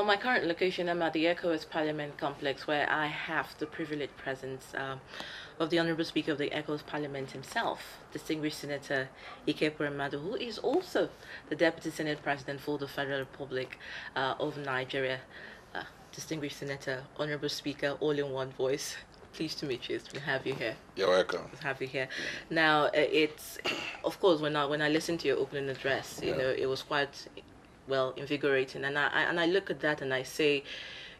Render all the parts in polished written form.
my current location, I'm at the ECOWAS Parliament Complex, where I have the privileged presence of the Honorable Speaker of the ECOWAS Parliament himself, distinguished Senator Ekweremadu, who is also the Deputy Senate President for the Federal Republic of Nigeria. Distinguished Senator, Honorable Speaker, all in one voice. Pleased to meet you. It's to have you here. You're welcome. To have you here. Now, it's of course when I listened to your opening address, you know, it was quite well invigorating, and I look at that and I say,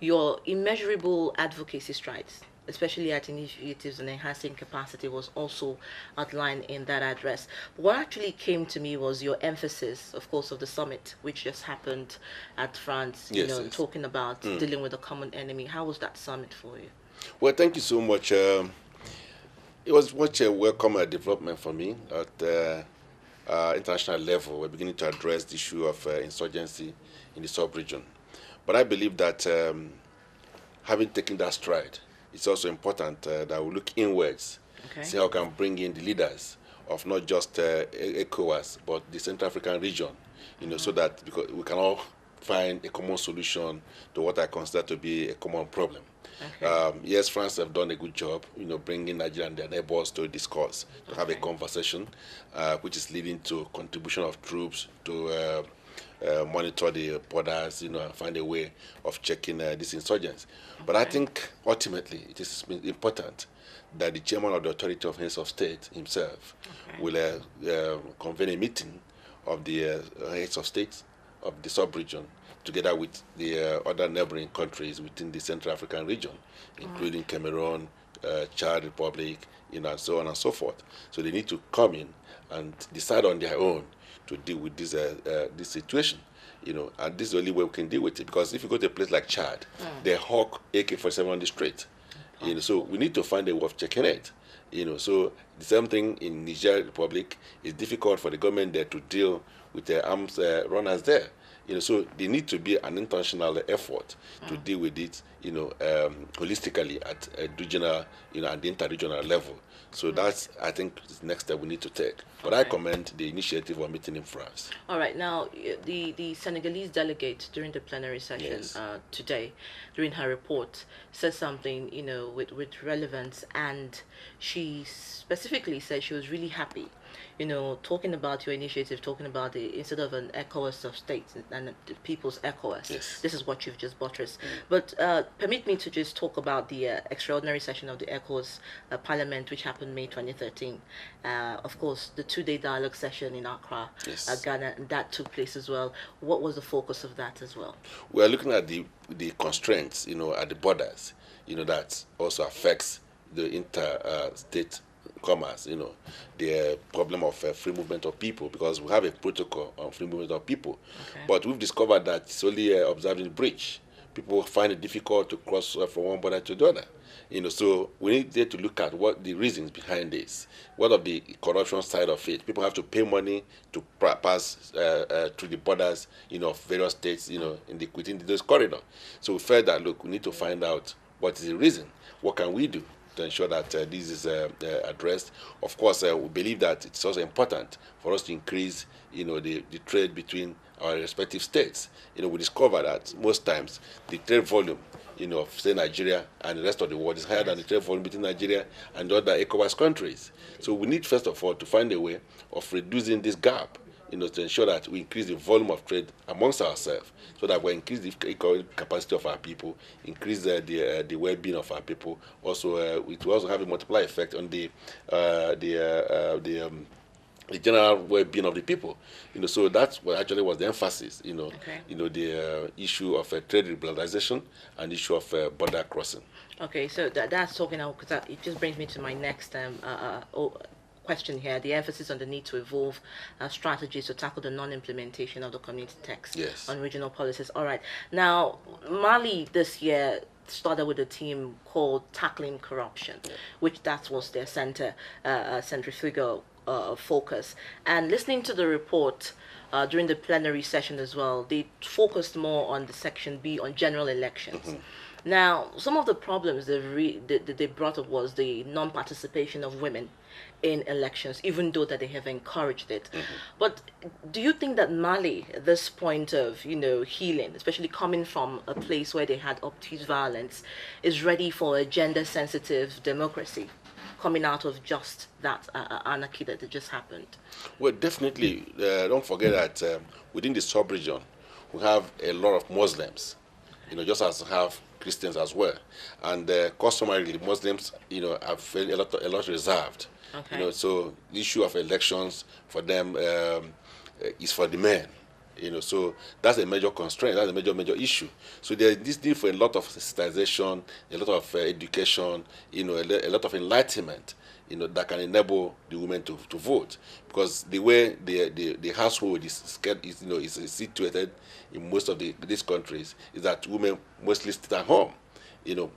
your immeasurable advocacy strides, especially at initiatives and enhancing capacity, was also outlined in that address. But what actually came to me was your emphasis, of course, of the summit, which just happened at France, Yes. talking about dealing with a common enemy. How was that summit for you? Well, thank you so much. It was much a welcome development for me at international level. We're beginning to address the issue of insurgency in the sub-region. But I believe that having taken that stride, it's also important that we look inwards, see how we can bring in the leaders of not just ECOWAS, but the Central African region, so that because we can all find a common solution to what I consider to be a common problem. Yes, France have done a good job, bringing Nigeria and their neighbors to discuss, to have a conversation, which is leading to contribution of troops to monitor the borders, and find a way of checking these insurgents. But I think ultimately it is important that the chairman of the Authority of Heads of State himself will convene a meeting of the heads of state of the sub-region, together with the other neighboring countries within the Central African region, including Cameroon, Chad Republic, and so on and so forth. So they need to come in and decide on their own to deal with this situation, and this is the only way we can deal with it. Because if you go to a place like Chad, they hawk AK-47 on the street, so we need to find a way of checking it. So the same thing in Niger Republic. It's difficult for the government there to deal with the arms runners there. So there need to be an international effort to deal with it, holistically at a regional, and the interregional level. So that's, I think, the next step we need to take. But I commend the initiative of meeting in France. All right. Now, the Senegalese delegate during the plenary session today, during her report, said something, with relevance, and she specifically said she was really happy, talking about your initiative, talking about instead of an ECOWAS of states and the people's ECOWAS. Yes. This is what you've just buttressed. But permit me to just talk about the extraordinary session of the ECOWAS Parliament, which happened May 2013. Of course, the two-day dialogue session in Accra, Ghana, and that took place as well. What was the focus of that as well? We're looking at the constraints, at the borders, that also affects the interstate commerce, the problem of free movement of people, because we have a protocol on free movement of people. But we've discovered that it's only observing the breach. People find it difficult to cross from one border to the other. So we need to look at what the reasons behind this. What of the corruption side of it? People have to pay money to pass through the borders, of various states, within those corridors. So we felt that, look, we need to find out what is the reason. What can we do to ensure that this is addressed? Of course, we believe that it's also important for us to increase, the trade between our respective states. We discover that most times the trade volume, of say Nigeria and the rest of the world is higher than the trade volume between Nigeria and the other ECOWAS countries. So we need, first of all, to find a way of reducing this gap, to ensure that we increase the volume of trade amongst ourselves, so that we increase the economic capacity of our people, increase the well-being of our people. Also, it will also have a multiplier effect on the general well-being of the people. So that's what actually was the emphasis. The issue of trade liberalization and issue of border crossing. Okay, so that's talking now, because it just brings me to my next question here, the emphasis on the need to evolve strategies to tackle the non-implementation of the community text on regional policies. All right. Now, Mali this year started with a team called Tackling Corruption, which that was their centrifugal focus. And listening to the report during the plenary session as well, they focused more on the Section B on general elections. Now, some of the problems they brought up was the non-participation of women in elections, even though that they have encouraged it. But do you think that Mali, at this point of, healing, especially coming from a place where they had obtuse violence, is ready for a gender-sensitive democracy, coming out of just that anarchy that just happened? Well, definitely. Don't forget that within the sub-region, we have a lot of Muslims, just as we have Christians as well. And customarily, Muslims, are a lot reserved. Okay. So the issue of elections for them is for the men. So that's a major constraint. That's a major issue. So there's this need for a lot of sensitization, a lot of education, a lot of enlightenment, that can enable the women to vote. Because the way the household is situated in most of these countries is that women mostly stay at home.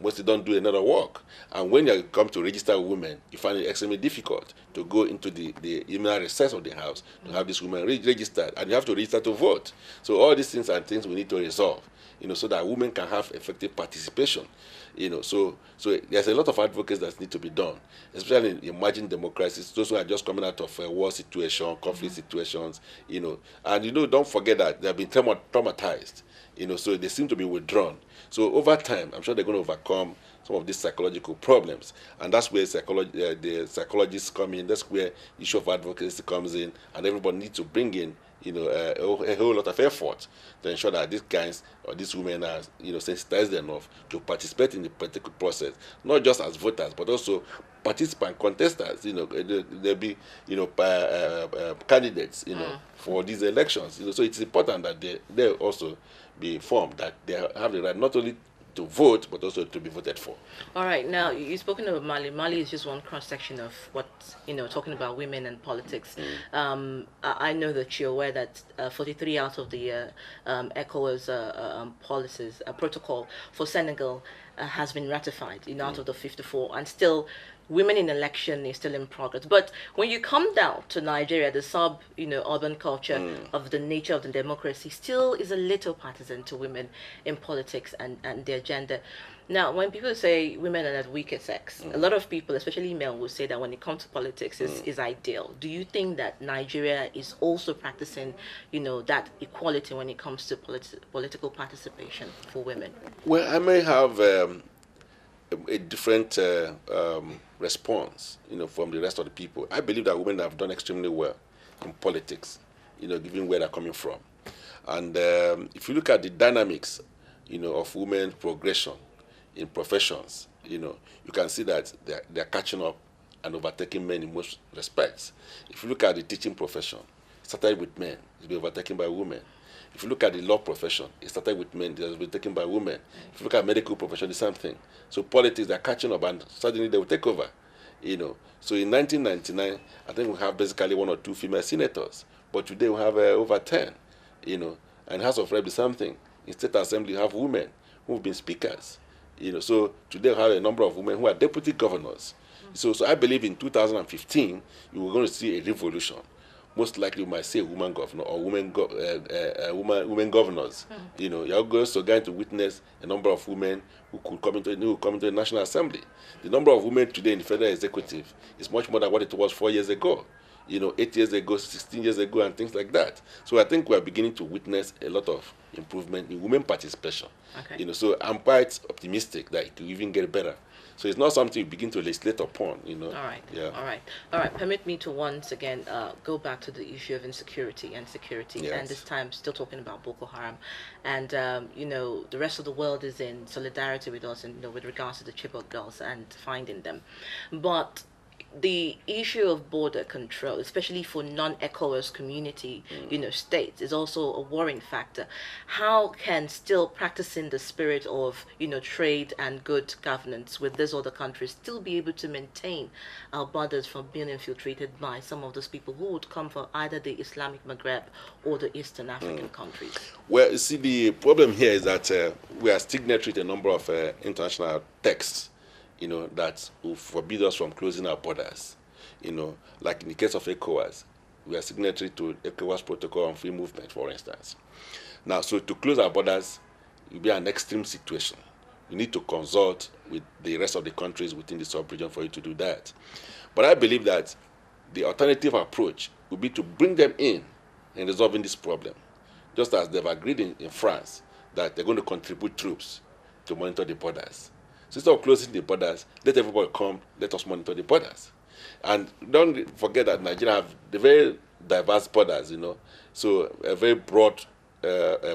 Mostly don't do another work. And when you come to register women, you find it extremely difficult to go into the inner recess of the house to have these women registered. And you have to register to vote. So all these things are things we need to resolve, so that women can have effective participation. So there's a lot of advocacy that need to be done, especially in emerging democracies, those who are just coming out of a war situation, conflict situations, and don't forget that they have been traumatized, so they seem to be withdrawn. So over time, I'm sure they're going to overcome some of these psychological problems, and that's where the psychologists come in. That's where the issue of advocacy comes in, and everybody needs to bring in a whole lot of effort to ensure that these guys or these women are sensitized enough to participate in the political process, not just as voters but also participant contestants. There'll be candidates for these elections. So it's important that they also be informed that they have the right not only to vote, but also to be voted for. All right. Now, you've spoken about Mali. Mali is just one cross-section of what, talking about women and politics. I know that you're aware that 43 out of the ECOWAS policies, protocol for Senegal has been ratified, out of the 54, and still women in election is still in progress. But when you come down to Nigeria, the urban culture of the nature of the democracy still is a little partisan to women in politics and their gender. Now, when people say women are at weaker sex, a lot of people, especially men, will say that when it comes to politics, is ideal. Do you think that Nigeria is also practicing, that equality when it comes to political participation for women? Well, I may have a different response, from the rest of the people. I believe that women have done extremely well in politics, given where they're coming from. And if you look at the dynamics, of women's progression in professions, you can see that they're catching up and overtaking men in most respects. If you look at the teaching profession, it started with men, it's been overtaken by women. If you look at the law profession, it started with men, it has been taken by women. If you look at medical profession, the same thing. So politics, they're catching up and suddenly they will take over. So in 1999, I think we have basically 1 or 2 female senators. But today we have over 10, And House of Rep is something. In State Assembly, you have women who have been speakers. So today we have a number of women who are deputy governors. So I believe in 2015, you were going to see a revolution. Most likely, we might see a woman governor or women governors. You're also going to witness a number of women who could come into the National Assembly. The number of women today in the federal executive is much more than what it was 4 years ago. 8 years ago, 16 years ago, and things like that. So I think we are beginning to witness a lot of improvement in women participation. Okay. So I'm quite optimistic that it will even get better. So it's not something you begin to legislate upon, All right. Yeah. All right. Permit me to once again go back to the issue of insecurity and security, Yes. and this time still talking about Boko Haram, and the rest of the world is in solidarity with us, and with regards to the Chibok girls and finding them, but the issue of border control, especially for non-ECOWAS community, states, is also a worrying factor. How can still practicing the spirit of, trade and good governance with these other countries still be able to maintain our borders from being infiltrated by some of those people who would come from either the Islamic Maghreb or the Eastern African countries? Well, you see, the problem here is that we are signatory to a number of international texts, that will forbid us from closing our borders. Like in the case of ECOWAS, we are signatory to ECOWAS Protocol on Free Movement, for instance. Now, so to close our borders will be an extreme situation. You need to consult with the rest of the countries within the sub-region for you to do that. But I believe that the alternative approach would be to bring them in resolving this problem, just as they've agreed in France that they're going to contribute troops to monitor the borders. So instead of closing the borders, let everybody come, let us monitor the borders. And don't forget that Nigeria have the very diverse borders, so a very broad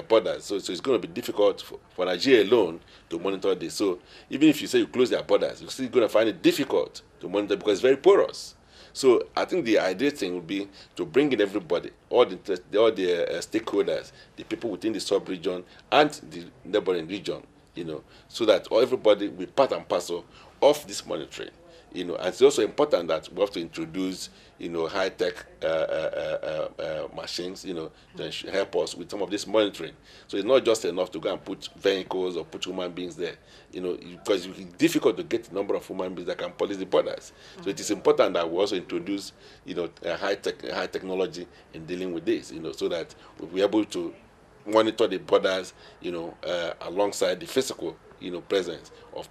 borders. So it's going to be difficult for Nigeria alone to monitor this. So even if you say you close their borders, you're still going to find it difficult to monitor because it's very porous. So I think the ideal thing would be to bring in everybody, all the stakeholders, the people within the sub-region and the neighboring region, so that everybody will be part and parcel of this monitoring. And it's also important that we have to introduce, high-tech machines, to help us with some of this monitoring. So it's not just enough to go and put vehicles or put human beings there, because it's difficult to get the number of human beings that can police the borders. So it is important that we also introduce, high technology in dealing with this, so that we'll be able to monitor the borders, alongside the physical presence of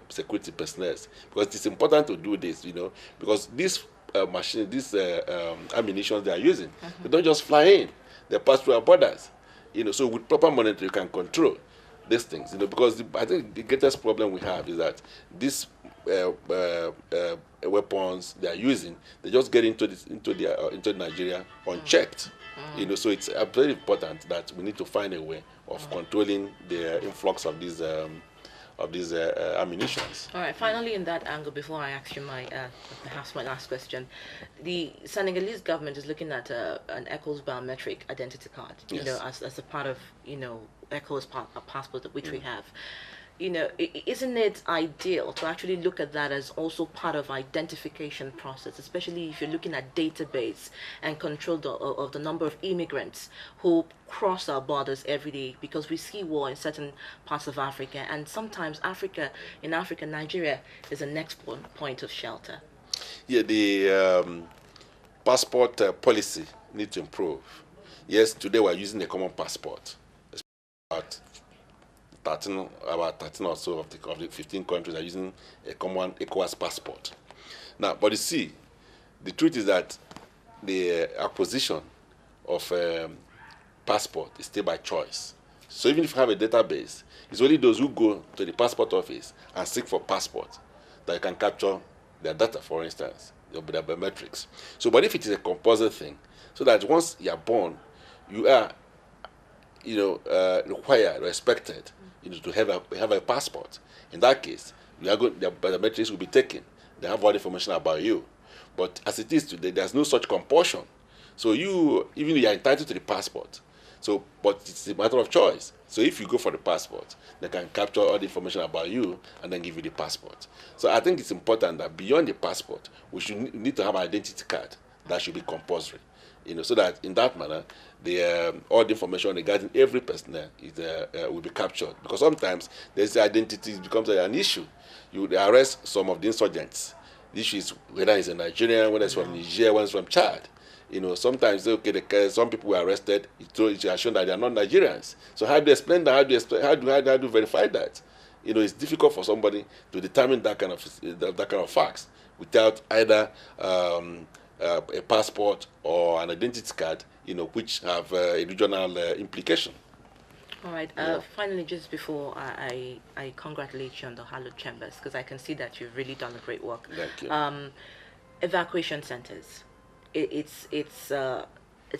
security personnel, because it's important to do this, because these machines, these ammunition they are using, they don't just fly in, they pass through our borders, so with proper monitoring you can control these things, because I think the greatest problem we have is that these weapons they are using, they just get into Nigeria unchecked. So it's very important that we need to find a way of controlling the influx of these ammunitions. All right. Finally, in that angle, before I ask you perhaps my last question, the Senegalese government is looking at an ECO's biometric identity card. Yes. As a part of ECO's passport which we have. Isn't it ideal to actually look at that as also part of identification process, especially if you're looking at database and control of the number of immigrants who cross our borders every day, because we see war in certain parts of Africa, and sometimes Nigeria is a next point of shelter. Yeah, the passport policy needs to improve. Yes, today we're using a common passport. About 13 or so of the 15 countries are using a common ECOWAS passport. Now, but you see, the truth is that the acquisition of passport is still by choice. So even if you have a database, it's only those who go to the passport office and seek for passport that you can capture their data, for instance, their biometrics. So, but if it is a compulsory thing, so that once you are born, you are required or expected to have a passport. In that case, the biometrics will be taken. They have all the information about you. But as it is today, there's no such compulsion. So you are entitled to the passport. So, but it's a matter of choice. So if you go for the passport, they can capture all the information about you and then give you the passport. So I think it's important that beyond the passport, we need to have an identity card that should be compulsory. So that in that manner, all the information regarding every person will be captured. Because sometimes this identity becomes an issue. You arrest some of the insurgents. The issue is whether it's a Nigerian, whether it's from Niger, whether it's from Chad. Sometimes some people were arrested. It has shown that they are not Nigerians. So how do you explain that? How do you verify that? It's difficult for somebody to determine that kind of facts without either a passport or an identity card, which have a regional implication. All right. Finally, just before I congratulate you on the hallowed chambers, because I can see that you've really done a great work. Thank you. Evacuation centers. It's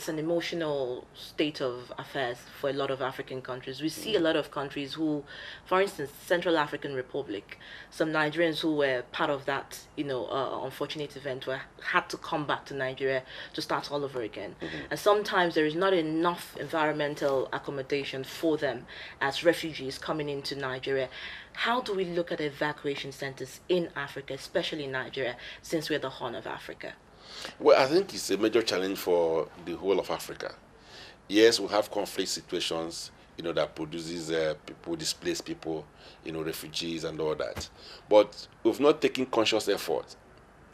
an emotional state of affairs for a lot of African countries. We see a lot of countries who, for instance, Central African Republic, some Nigerians who were part of that, unfortunate event had to come back to Nigeria to start all over again. And sometimes there is not enough environmental accommodation for them as refugees coming into Nigeria. How do we look at evacuation centers in Africa, especially in Nigeria, since we're the Horn of Africa? Well, I think it's a major challenge for the whole of Africa. Yes, we have conflict situations, that produces people, displaced people, refugees and all that. But we've not taken conscious effort,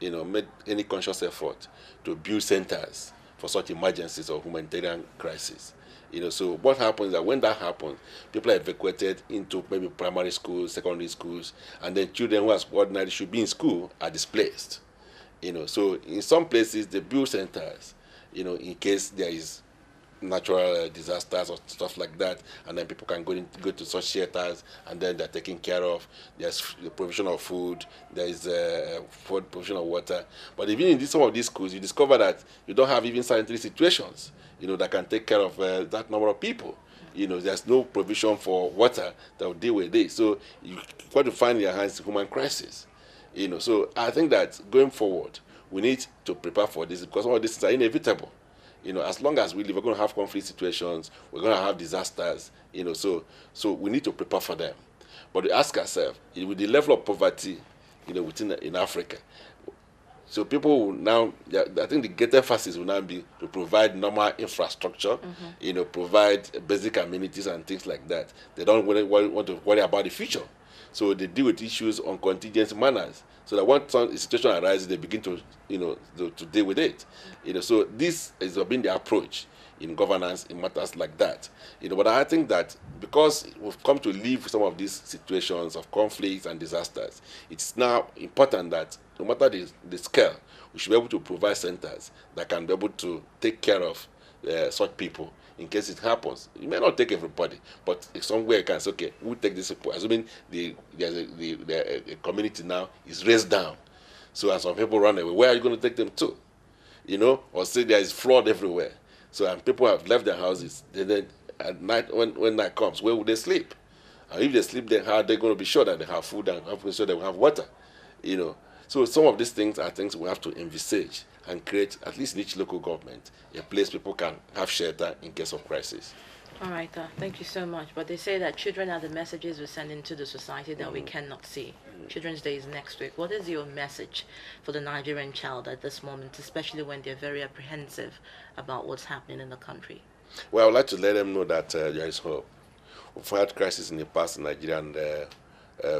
made any conscious effort to build centers for such emergencies or humanitarian crises. So what happens is that when that happens, people are evacuated into maybe primary schools, secondary schools, and then children who ordinarily should be in school are displaced. So in some places they build centers, in case there is natural disasters or stuff like that, and then people can go to such shelters, and then they're taken care of. There's the provision of food, there is provision of water. But even in some of these schools, you discover that you don't have even sanitary situations, that can take care of that number of people. There's no provision for water that will deal with this. So you got to find in your hands human crisis. So I think that going forward, we need to prepare for this, because all these things are inevitable. As long as we live, we're going to have conflict situations, we're going to have disasters, so we need to prepare for them. But we ask ourselves, with the level of poverty, in Africa, so people will now, I think the great emphasis will now be to provide normal infrastructure, provide basic amenities and things like that. They don't want to worry about the future. So they deal with issues on contingent manners. So that when a situation arises, they begin to, to deal with it. So this has been the approach in governance in matters like that. But I think that because we've come to live with some of these situations of conflicts and disasters, it's now important that no matter the scale, we should be able to provide centers that can be able to take care of such people in case it happens. You may not take everybody, but if somewhere you can say, okay, we'll take this people, assuming the community now is raised down. So as some people run away, where are you going to take them to? Or say there is flood everywhere. So and people have left their houses. Then at night, when night comes, where will they sleep? And if they sleep there, how are they going to be sure that they have food and how sure they will have water? So some of these things are things we have to envisage and create, at least in each local government, a place people can have shelter in case of crisis. All right, thank you so much. But they say that children are the messages we send into the society that we cannot see. Children's Day is next week. What is your message for the Nigerian child at this moment, especially when they're very apprehensive about what's happening in the country? Well, I would like to let them know that there is hope. We've had crises in the past in Nigeria, and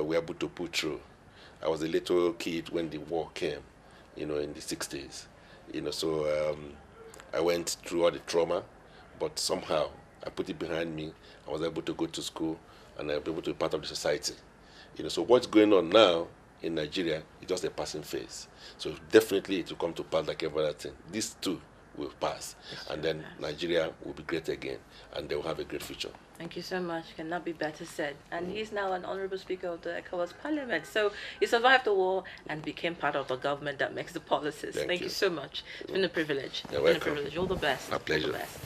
we're able to pull through. I was a little kid when the war came, in the 60s. So I went through all the trauma, but somehow I put it behind me. I was able to go to school, and I was able to be part of the society. So what's going on now in Nigeria is just a passing phase. So definitely it will come to pass like every other thing. These two will pass, and then Nigeria will be great again, and they will have a great future. Thank you so much. Cannot be better said. And he's now an honorable speaker of the ECOWAS Parliament. So he survived the war and became part of the government that makes the policies. Thank you so much. It's been a privilege. You're welcome. All the best. My pleasure. All the best.